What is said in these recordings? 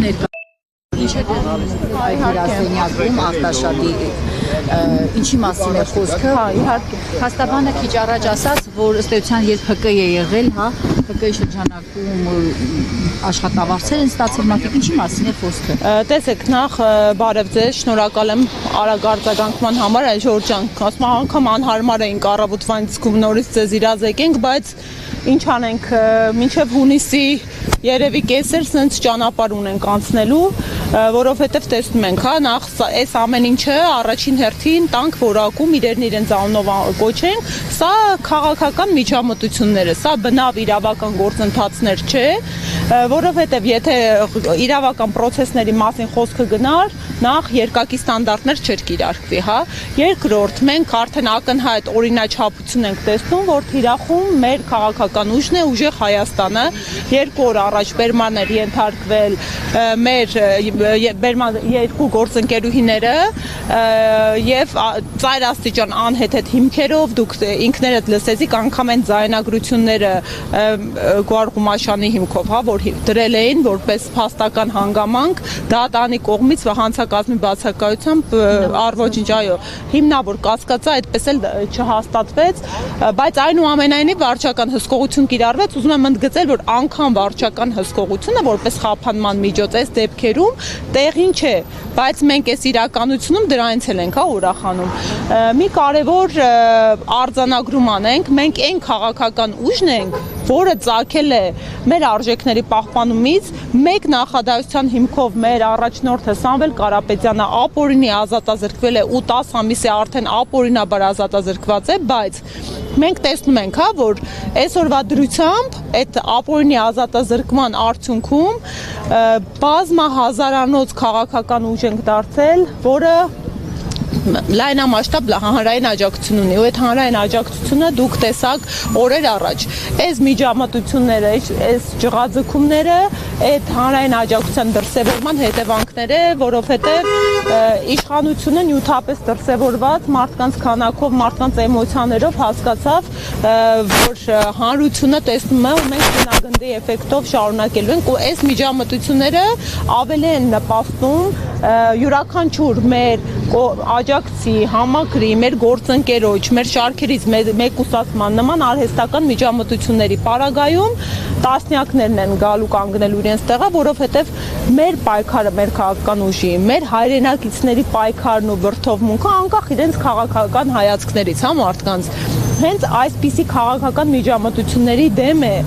ներկա Ինչ է այդ հյուրասենյակում արտաշատի ինչի մասին է խոսքը իհարկե Փաստաբանը քիչ առաջ ասաց որ ըստ էության երբ ՀԿ է եղել հա ՀԿ-ի շրջանակում աշխատավարձեր են ստացել մարդիկ ինչի մասին է խոսքը Տեսեք նախ բարև ձեզ շնորհակալ եմ արագ արձագանքման համար այլ Ժորժ ջան ասում անգամ անհարմար էինք առավոտվանից նորից ձեզ իրազեկենք բայց ինչ անենք մինչև հունիսի երևի կեսեր սենց ճանապարհ ունենք անցնելու որովհետև տեսնում ենք հա նախ այս ամեն ինչը առաջին հերթին տանք որակում իրենց անունով կոչենք սա քաղաքական միջամտություններ է սա բնավ իրավական գործընթացներ չէ որովհետև եթե իրավական process-ների մասին խոսքը գնար նախ երկակի ստանդարտներ չէր կիրարկվի հա երկրորդ մենք արդեն ակնհայտ օրինաչափություն ենք տեսնում որ թիրախում մեր քաղաքական ուժն է ուժեղ Հայաստանը երկու օր առաջ բերման էր ենթարկվել մեր երկու գործընկերուհիները եւ ծայրաստիճան անհեթեթ հիմքերով դուք ինքներդ լսեցիք անգամ այն ձայնագրությունները Գոհար հիմքով հա որ դրել էին որպես փաստական հանգամանք դատանի կողմից հանցակազմի բացակայությամբ առոջինչ այո հիմնավոր կասկածը այդպես էլ չհաստատվեց բայց այնուամենայնիվ վարչական հսկողություն կիրառվեց ուզում եմ ընդգծել որ անգամ վարչական հսկողությունը որպես խափանման միջոց այս դեպքերում տեղին չէ բայց մենք այս իրականությունում դրանից էլ ենք հա ուրախանում մի կարևոր արձանագրում անենք մենք այն քաղաքական ուժն ենք որը ծագել է մեր արժեքների պահպանումից մեկ նախադասության հիմքով մեր առաջնորդը Սամվել Կարապետյանը ապօրինի ազատազրկվել է ու 10 ամիս է արդեն ապօրինաբար ազատազրկված է բայց մենք տեսնում ենք հա որ այսօրվա դրությամբ այդ ապօրինի ազատազրկման արդյունքում բազմահազարանոց քաղաքական ուժ ենք դարձել որը լայնամասշտաբ հանրային աջակցություն ունի ու այդ հանրային աջակցությունը դուք տեսաք օրեր առաջ այս միջամտությունները այս ջղաձգումները այդ հանրային աջակցության դրսևորման հետևանքներ է որովհետև իշխանությունը նյութապես դրսևորված մարդկանց քանակով մարդկանց էմոցիաներով հասկացավ որ հանրությունը տեսնում է ու մենք գնագնդի էֆեկտով շարունակելու ենք ու այս միջամտությունները ավելի են նպաստում յուրաքանչյուր մեր աջակցի, համակրի, մեր գործընկերոջ, մեր շարքերից մեկուսացման նման արհեստական միջամտությունների պարագայում տասնյակներն են գալու կանգնելու իրենց տեղը, որովհետև մեր պայքարը, մեր քաղաքական ուժի, մեր հայրենակիցների պայքարն ու վրդովմունքը անկախ իրենց քաղաքական հայացքներից, հա մարդկանց, հենց այսպիսի քաղաքական միջամտությունների դեմ է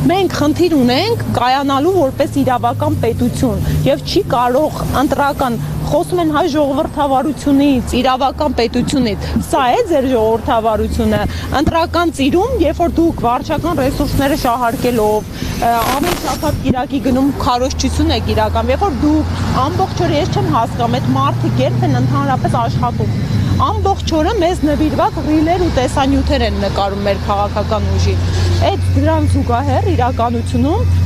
մենք խնդիր ունենք կայանալու որպես իրավական պետություն եւ չի կարող ընտրական խոսում են հայ ժողովրդավարությունից, իրավական պետությունից։ Սա է ձեր ժողովրդավարությունը։ Ընտրական ծիրում, երբ որ դուք վարչական ռեսուրսները շահարկելով, ամեն շաբաթ Կիրակի գնում քարոզչություն եք իրական, երբ որ դուք ամբողջ օրը ես չեմ հասկանում, այդ մարդիկ երբ են ընդհանրապես աշխատում։ Ամբողջ օրը մեզ նվիրված ռիլեր ու տեսանյութեր են նկարում մեր քաղաքական ուժին։ Այդ դրան զուգահեռ իրականությունում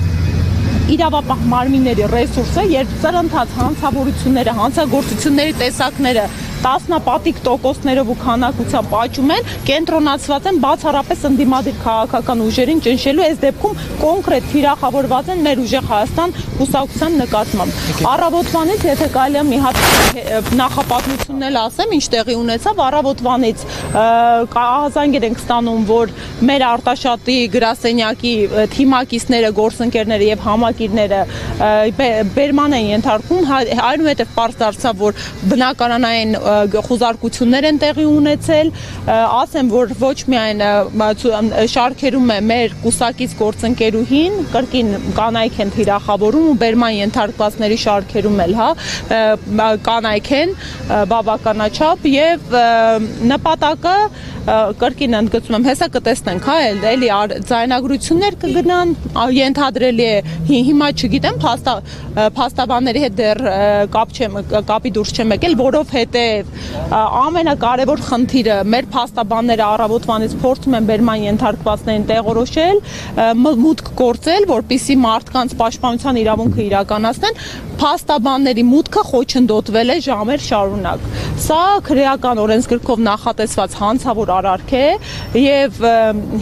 իրավապահ մարմինների ռեսուրսը, երբ ծրընթաց հանցավորությունները, հանցագործությունների տեսակները տասնապատիկ տոկոսներով ու քանակությամբ աճում են, կենտրոնացված են բացառապես ընդդիմադիր քաղաքական ուժերին ճնշելու, այս դեպքում կոնկրետ թիրախավորված են մեր ուժեղ Հայաստան կուսակցության նկատմամբ։ Առավոտվանից, եթե կարելի է մի հատ նախապատմությունն էլ ասեմ, ինչ տեղի ունեցավ, առավոտվանից ահազանգեր ենք ստանում, որ մեր Արտաշատի գրասենյակի թիմակիցները, գործընկերները եւ համակիրները բերման են ենթարկում, այնուհետև պարզ դարձավ, որ բնակարանային խուզարկություններ են տեղի ունեցել, ասեմ, որ ոչ միայն շարքերում է մեր կուսակից գործընկերուհին, կրկին կանայք են թիրախավորում ու բերման ենթարկվածների շարքերում էլ, հա, կանայք են բավականաչափ եւ նպատակը կրկին ընդգծում եմ, հեսա կտեսնենք, հա, էլի ձայնագրություններ կգնան, ենթադրելի է, հիմա չգիտեմ, փաստաբանների հետ դեռ կապի դուրս չեմ եկել, որովհետև ամենակարևոր խնդիրը մեր փաստաբանները առավոտվանից փորձում են բերման ենթարկվածներին տեղորոշել, մուտք գործել, որպեսզի մարդկանց պաշտպանության իրավունքը իրականացնեն, փաստաբանների մուտքը խոչընդոտվել է ժամեր շարունակ։ Սա քրեական օրենսգրքով նախատեսված հանցավոր արարք է եւ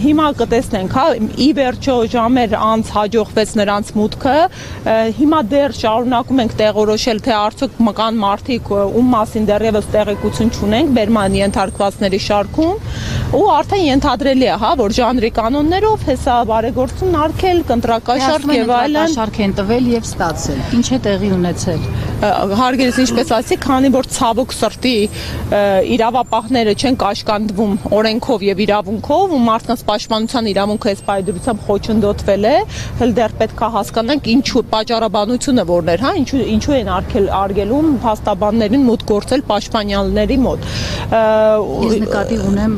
հիմա կտեսնենք, հա, ի վերջո ժամեր անց հաջողվեց նրանց մուտքը, հիմա դեռ շարունակում ենք տեղորոշել, թե արդյոք կան մարդիկ, ում մասին դեռևս տեղեկություն չունենք բերման ենթարկվածների շարքում, ու արդեն ենթադրելի է, հա, որ ժանրի կանոններով հեսա բարեգործություն արգել, կընտրակաշարք եւ այլն շարք են տվել եւ ստացել։ Ինչ է տեղի ունեցել։ Հարգելիս, ինչպես ասի, քանի որ ցավոք սրտի իրավապահները չեն կաշկանդվում օրենքով եւ իրավունքով ու մարդկանց պաշտպանության իրավունքը այս պայդրությամբ խոչընդոտվել է, հլ դեռ պետք է հասկանանք ինչու պատճառաբանությունը որն էր, հա, ինչու են արգելում փաստաբաններին մուտք գործել պաշտպանյալների մոտ։ Ես նկատի ունեմ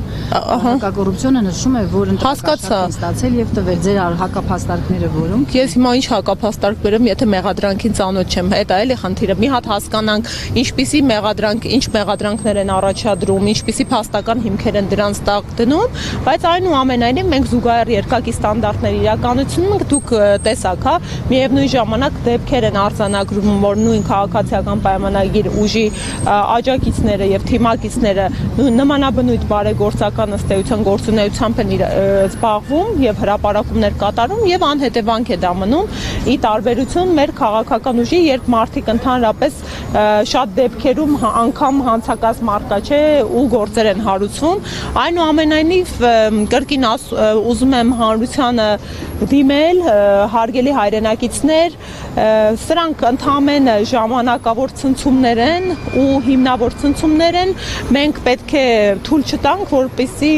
հակակոռուպցիոնը նշում է, որ հասկացա ստացել եւ տվել ձեր հակափաստարկները որոնք։ Ես հիմա ինչ հակափաստարկ բերեմ, եթե մեղադրանքին ծանոթ չեմ, դա էլի խնդիրը։ Մի հատ հասկանանք, ինչպիսի մեղադրանք, ինչ մեղադրանքներ են առաջադրում, ինչպիսի փաստական հիմքեր են դրանց տակ դնում, բայց այնուամենայնիվ մենք զուգահեռ երկակի ստանդարտների իրականությունում դուք տեսաք, հա, միևնույն ժամանակ դեպքեր են արձանագրվում, որ նույն քաղաքացիական պայմանագիր ուժի աջակիցները եւ թիմակիցները նմանաբնույթ բարեգործական ըստ էության գործունեությամբ են զբաղվում եւ հրապարակումներ կատարում եւ անհետևանք է դա մնում ի տարբերություն մեր քաղաքական ուժի, երբ մարդիկ ընդհանրապես շատ դեպքերում անգամ հանցակազմ արկա չէ ու գործեր են հարուցվում, այնուամենայնիվ կրկին ուզում եմ հանրությանը դիմել, հարգելի հայրենակիցներ, սրանք ընդհանրեն ժամանակավոր ցնցումներ են ու հիմնավոր ցնցումներ են, մենք պետք է թույլ չտանք, որպեսզի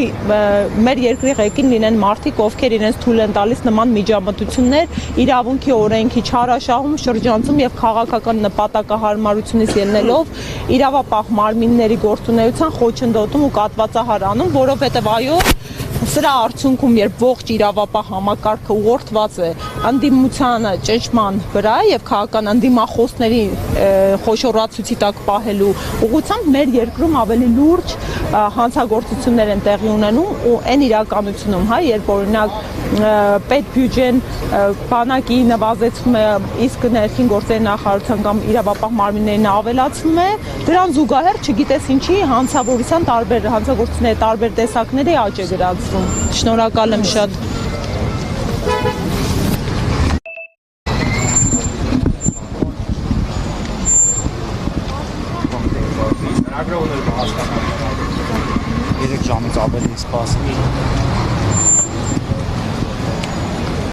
մեր երկրի ղեկին լինեն մարդիկ, ովքեր իրենց թույլ են տալիս նման միջամտություններ իրավունքի օրենքի չարաշահում, շրջանցում եւ քաղաքական նպատակահարմարությունից ելնելով իրավապահ մարմինների գործունեության խոչընդոտում ու կատվածահար անում, որովհետեւ այո Սրա արդյունքում, երբ ողջ իրավապահ համակարգը ուղղորդված է ընդդիմությանը ճնշման վրա եւ քաղաքական ընդդիմախոսների խոշորացուցի տակ պահելու ուղղությամբ մեր երկրում ավելի լուրջ հանցագործություններ են տեղի ունենում ու այն իրականությունում, հա, երբ օրինակ պետբյուջեն բանակի նվազեցում է, իսկ ներքին գործերի նախարարության կամ իրավապահ մարմիններին ավելացնում է, դրան զուգահեռ չգիտես ինչի հանցավորության տարբեր հանցագործությունների տարբեր տեսակների աճ է գրանցվում։ Շնորհակալ եմ շատ։ Երեք ժամից ավելի սպասում